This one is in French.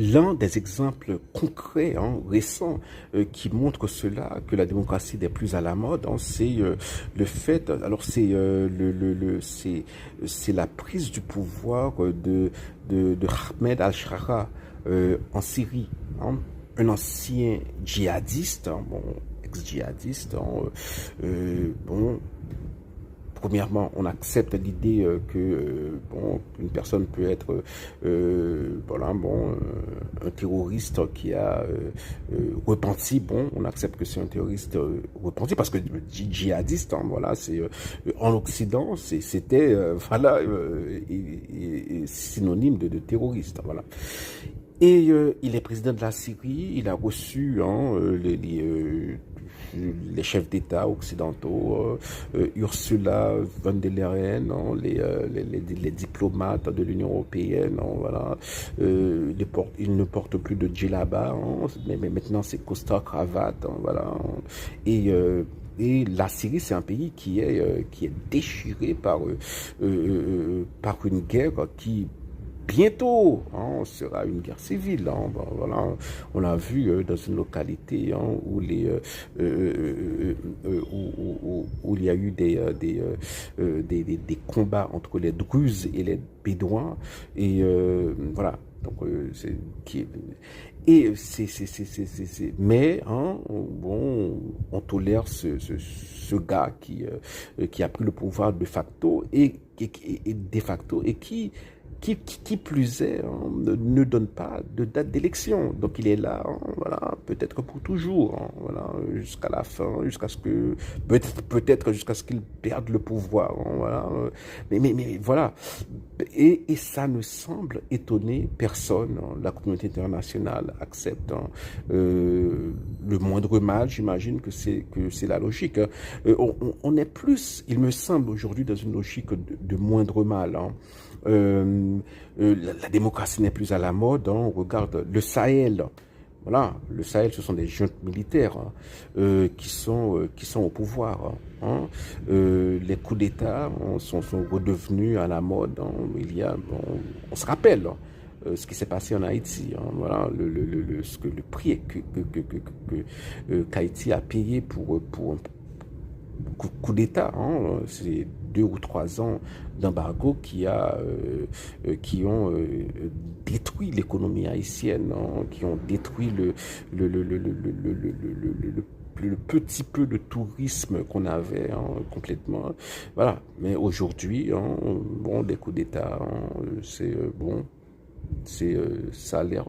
l'un des exemples concrets, récents, qui montrent cela, que la démocratie n'est plus à la mode, c'est le fait, alors c'est la prise du pouvoir de Ahmed al-Shara en Syrie, un ancien djihadiste, bon, ex-djihadiste, bon, premièrement, on accepte l'idée que bon, une personne peut être voilà, bon, un terroriste qui a repenti. Bon, on accepte que c'est un terroriste repenti parce que djihadiste, voilà, c'est en Occident, c'était voilà synonyme de terroriste, voilà. Et il est président de la Syrie, il a reçu les chefs d'État occidentaux, Ursula von der Leyen, les diplomates de l'Union européenne, voilà. Il ne porte plus de djellaba, mais maintenant c'est costard cravate, voilà. Et la Syrie, c'est un pays qui est déchiré par une guerre qui bientôt sera une guerre civile. Voilà, on l'a vu dans une localité où où il y a eu des combats entre les Druzes et les Bédouins. Et voilà. Donc mais bon, on tolère ce gars qui a pris le pouvoir de facto et de facto et qui plus est, ne donne pas de date d'élection. Donc il est là, voilà, peut-être pour toujours, voilà, jusqu'à la fin, jusqu'à ce que, peut-être jusqu'à ce qu'il perde le pouvoir, voilà. Mais voilà. Et ça ne semble étonner personne. La communauté internationale accepte le moindre mal. J'imagine que c'est la logique. On est plus, il me semble aujourd'hui, dans une logique de moindre mal. La démocratie n'est plus à la mode. On regarde le Sahel. Voilà, le Sahel, ce sont des juntes militaires qui sont au pouvoir. Les coups d'État sont redevenus à la mode. Il y a, bon, on se rappelle ce qui s'est passé en Haïti. Voilà, le prix qu'Haïti a payé pour un coup d'État. C'est 2 ou 3 ans d'embargo qui ont détruit l'économie haïtienne, qui ont détruit le petit peu de tourisme qu'on avait complètement. Voilà. Mais aujourd'hui, bon, des coups d'État, c'est bon, ça a l'air